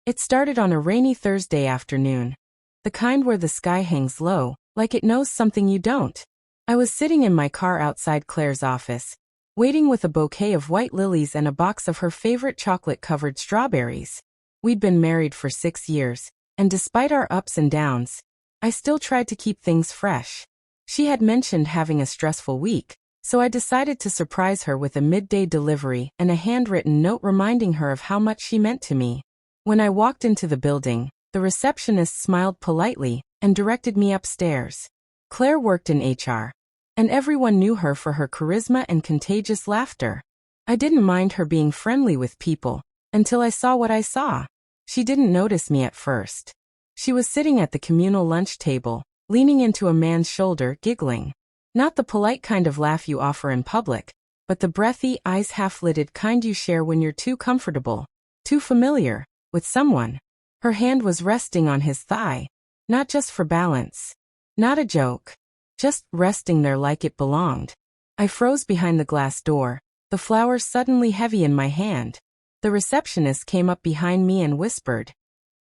It started on a rainy Thursday afternoon. The kind where the sky hangs low, like it knows something you don't. I was sitting in my car outside Claire's office, waiting with a bouquet of white lilies and a box of her favorite chocolate-covered strawberries. We'd been married for 6 years, and despite our ups and downs, I still tried to keep things fresh. She had mentioned having a stressful week, so I decided to surprise her with a midday delivery and a handwritten note reminding her of how much she meant to me. When I walked into the building, the receptionist smiled politely and directed me upstairs. Claire worked in HR, and everyone knew her for her charisma and contagious laughter. I didn't mind her being friendly with people until I saw what I saw. She didn't notice me at first. She was sitting at the communal lunch table, leaning into a man's shoulder, giggling. Not the polite kind of laugh you offer in public, but the breathy, eyes half-lidded kind you share when you're too comfortable, too familiar, with someone. Her hand was resting on his thigh, not just for balance. Not a joke. Just resting there like it belonged. I froze behind the glass door, the flowers suddenly heavy in my hand. The receptionist came up behind me and whispered,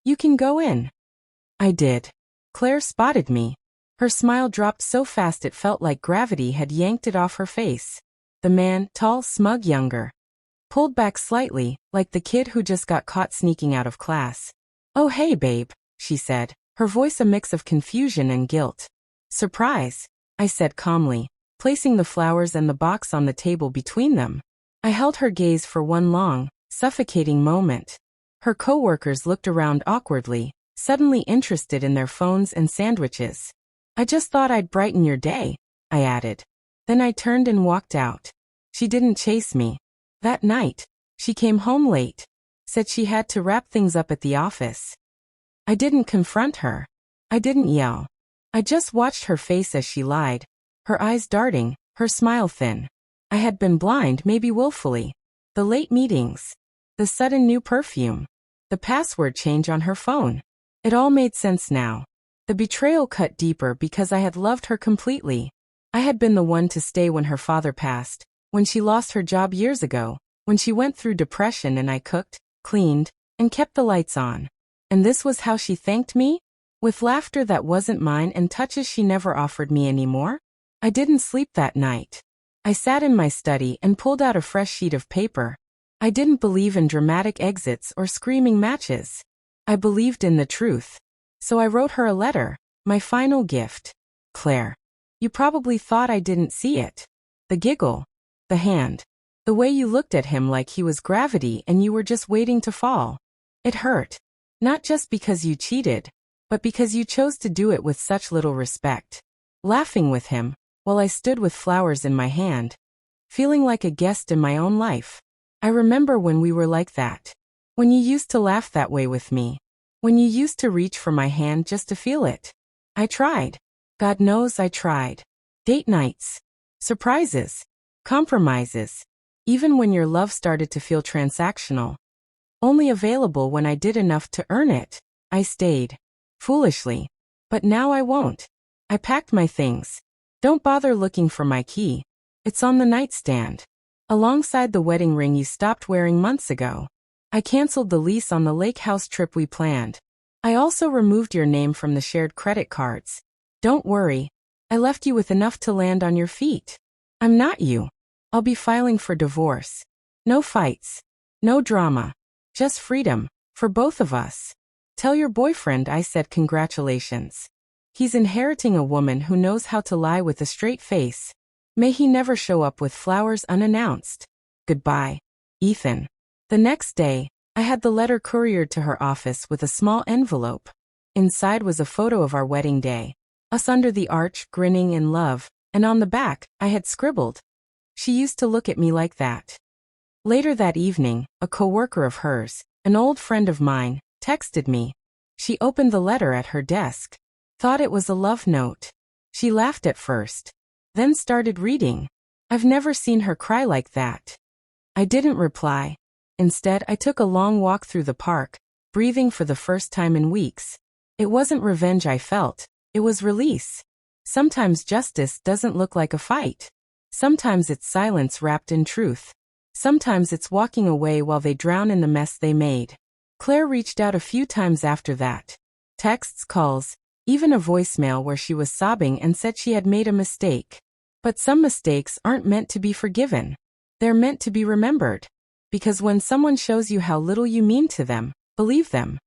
"You can go in." I did. Claire spotted me. Her smile dropped so fast it felt like gravity had yanked it off her face. The man, tall, smug, younger, pulled back slightly, like the kid who just got caught sneaking out of class. "Oh hey babe," she said, her voice a mix of confusion and guilt. "Surprise," I said calmly, placing the flowers and the box on the table between them. I held her gaze for one long, suffocating moment. Her coworkers looked around awkwardly, suddenly interested in their phones and sandwiches. "I just thought I'd brighten your day," I added. Then I turned and walked out. She didn't chase me. That night, she came home late, said she had to wrap things up at the office. I didn't confront her. I didn't yell. I just watched her face as she lied, her eyes darting, her smile thin. I had been blind, maybe willfully. The late meetings, the sudden new perfume, the password change on her phone. It all made sense now. The betrayal cut deeper because I had loved her completely. I had been the one to stay when her father passed, when she lost her job years ago, when she went through depression and I cooked, cleaned, and kept the lights on. And this was how she thanked me? With laughter that wasn't mine and touches she never offered me anymore? I didn't sleep that night. I sat in my study and pulled out a fresh sheet of paper. I didn't believe in dramatic exits or screaming matches. I believed in the truth. So I wrote her a letter, my final gift. Claire. You probably thought I didn't see it. The giggle. The hand. The way you looked at him like he was gravity and you were just waiting to fall. It hurt. Not just because you cheated, but because you chose to do it with such little respect. Laughing with him, while I stood with flowers in my hand, feeling like a guest in my own life. I remember when we were like that. When you used to laugh that way with me. When you used to reach for my hand just to feel it. I tried. God knows I tried. Date nights. Surprises. Compromises. Even when your love started to feel transactional. Only available when I did enough to earn it. I stayed. Foolishly. But now I won't. I packed my things. Don't bother looking for my key. It's on the nightstand. Alongside the wedding ring you stopped wearing months ago. I canceled the lease on the lake house trip we planned. I also removed your name from the shared credit cards. Don't worry. I left you with enough to land on your feet. I'm not you. I'll be filing for divorce. No fights. No drama. Just freedom. For both of us. Tell your boyfriend I said congratulations. He's inheriting a woman who knows how to lie with a straight face. May he never show up with flowers unannounced. Goodbye, Ethan. The next day, I had the letter couriered to her office with a small envelope. Inside was a photo of our wedding day. Us under the arch, grinning in love, and on the back, I had scribbled. She used to look at me like that. Later that evening, a coworker of hers, an old friend of mine, texted me. She opened the letter at her desk. Thought it was a love note. She laughed at first. Then started reading. I've never seen her cry like that. I didn't reply. Instead, I took a long walk through the park, breathing for the first time in weeks. It wasn't revenge I felt. It was release. Sometimes justice doesn't look like a fight. Sometimes it's silence wrapped in truth. Sometimes it's walking away while they drown in the mess they made. Claire reached out a few times after that. Texts, calls, even a voicemail where she was sobbing and said she had made a mistake. But some mistakes aren't meant to be forgiven. They're meant to be remembered. Because when someone shows you how little you mean to them, believe them.